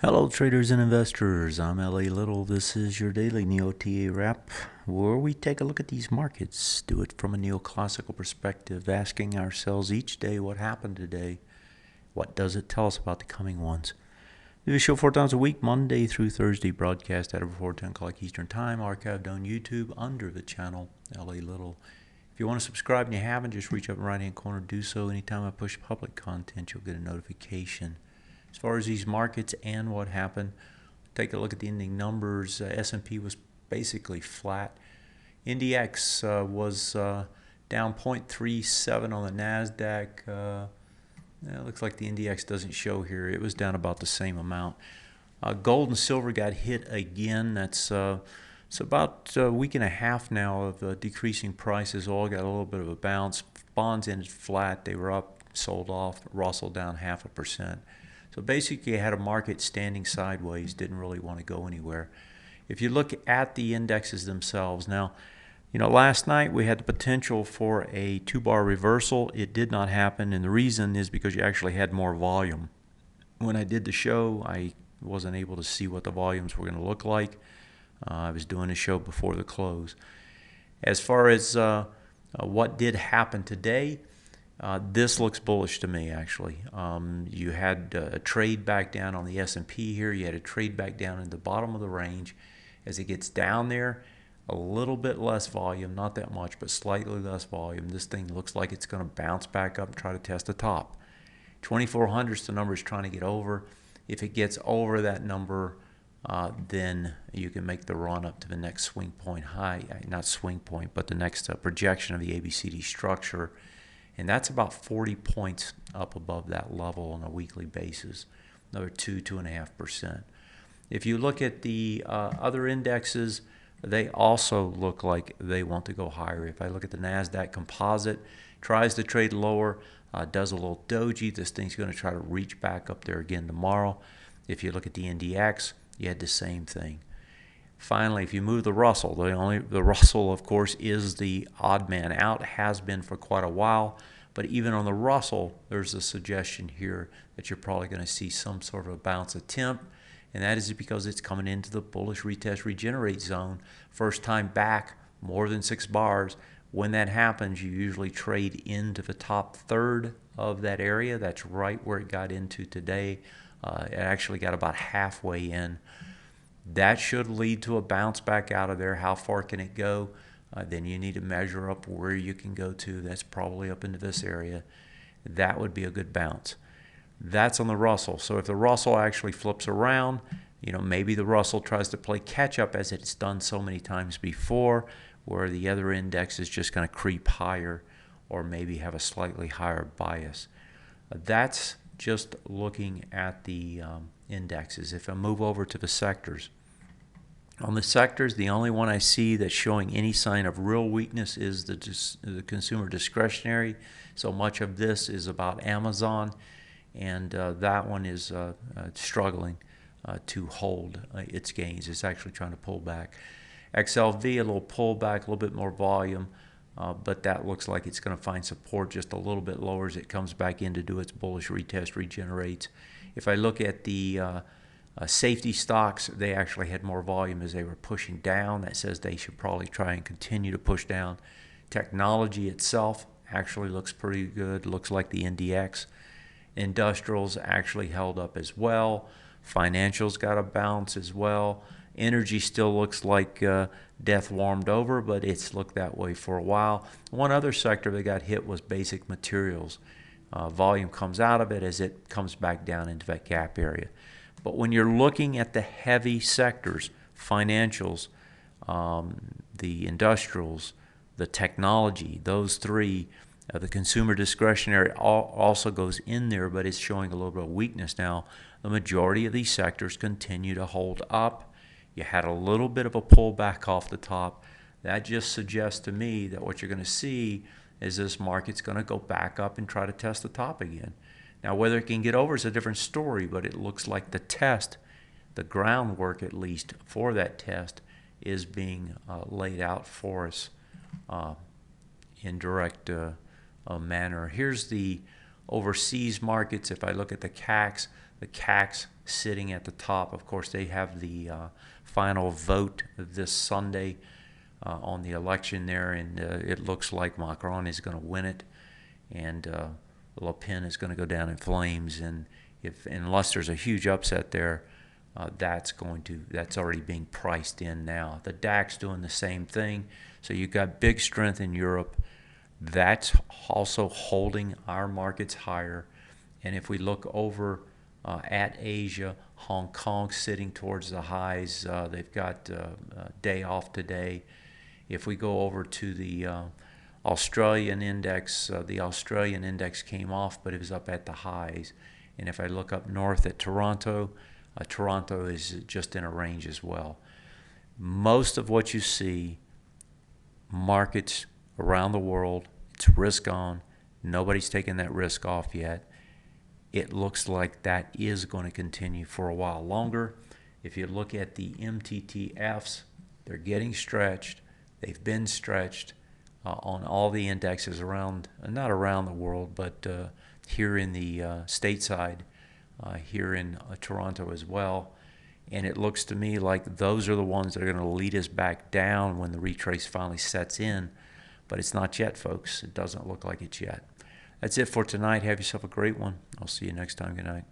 Hello traders and investors, I'm LA Little. This is your daily NeoTA wrap where we take a look at these markets, do it from a neoclassical perspective, asking ourselves each day what happened today, what does it tell us about the coming ones. We do a show 4 times a week, Monday through Thursday, broadcast at over 10 o'clock Eastern Time, archived on YouTube under the channel LA Little. If you want to subscribe and you haven't, just reach up in the right hand corner, do so. Anytime I push public content, you'll get a notification. As far as these markets and what happened, take a look at the ending numbers. S&P was basically flat. NDX was down 0.37 on the NASDAQ. It looks like the NDX doesn't show here. It was down about the same amount. Gold and silver got hit again. That's it's about a week and a half now of decreasing prices. Oil got a little bit of a bounce. Bonds ended flat. They were up, sold off. Russell down 0.5%. So basically you had a market standing sideways, didn't really want to go anywhere. If you look at the indexes themselves, now, last night we had the potential for a 2-bar reversal. It did not happen, and the reason is because you actually had more volume. When I did the show, I wasn't able to see what the volumes were going to look like. I was doing a show before the close. As far as what did happen today, this looks bullish to me, actually. You had a trade back down on the S&P here. You had a trade back down in the bottom of the range. As it gets down there, a little bit less volume, not that much, but slightly less volume. This thing looks like it's going to bounce back up and try to test the top. 2400 is the number it's trying to get over. If it gets over that number, then you can make the run up to the next swing point high. Not swing point, but the next projection of the ABCD structure. And that's about 40 points up above that level on a weekly basis, another 2.5%. If you look at the other indexes, they also look like they want to go higher. If I look at the NASDAQ composite, tries to trade lower, does a little doji. This thing's going to try to reach back up there again tomorrow. If you look at the NDX, you had the same thing. Finally, if you move the Russell, the Russell, of course, is the odd man out, has been for quite a while. But even on the Russell, there's a suggestion here that you're probably going to see some sort of a bounce attempt, and that is because it's coming into the bullish retest regenerate zone. First time back, more than 6 bars. When that happens, you usually trade into the top third of that area. That's right where it got into today. It actually got about halfway in. That should lead to a bounce back out of there. How far can it go? Then you need to measure up where you can go to. That's probably up into this area. That would be a good bounce. That's on the Russell. So if the Russell actually flips around, maybe the Russell tries to play catch up as it's done so many times before, where the other index is just going to creep higher or maybe have a slightly higher bias. That's just looking at the indexes. If I move over to the sectors, on the sectors, the only one I see that's showing any sign of real weakness is the consumer discretionary. So much of this is about Amazon, and that one is struggling to hold its gains. It's actually trying to pull back. XLV, a little pullback, a little bit more volume, but that looks like it's going to find support just a little bit lower as it comes back in to do its bullish retest, regenerates. If I look at the safety stocks, they actually had more volume as they were pushing down. That says they should probably try and continue to push down. Technology itself actually looks pretty good. Looks like the NDX. Industrials actually held up as well. Financials got a bounce as well. Energy still looks like death warmed over, but it's looked that way for a while. One other sector that got hit was basic materials. Volume comes out of it as it comes back down into that gap area. But when you're looking at the heavy sectors, financials, the industrials, the technology, those three, the consumer discretionary also goes in there, but it's showing a little bit of weakness now. The majority of these sectors continue to hold up. You had a little bit of a pullback off the top. That just suggests to me that what you're going to see is this market's going to go back up and try to test the top again. Now, whether it can get over is a different story, but it looks like the test, the groundwork at least for that test, is being laid out for us in direct manner. Here's the overseas markets. If I look at the CACs, The CAC's sitting at the top. Of course, they have the final vote this Sunday on the election there, and it looks like Macron is going to win it, and Le Pen is going to go down in flames. And unless there's a huge upset there, that's already being priced in now. The DAX doing the same thing. So you've got big strength in Europe. That's also holding our markets higher. And if we look over at Asia, Hong Kong sitting towards the highs. They've got a day off today. If we go over to the Australian index, the Australian index came off, but it was up at the highs. And if I look up north at Toronto, Toronto is just in a range as well. Most of what you see, markets around the world, it's risk on. Nobody's taken that risk off yet. It looks like that is going to continue for a while longer. If you look at the MTTFs, they're getting stretched. They've been stretched on all the indexes around, not around the world, but here in the stateside, here in Toronto as well. And it looks to me like those are the ones that are going to lead us back down when the retrace finally sets in. But it's not yet, folks. It doesn't look like it's yet. That's it for tonight. Have yourself a great one. I'll see you next time. Good night.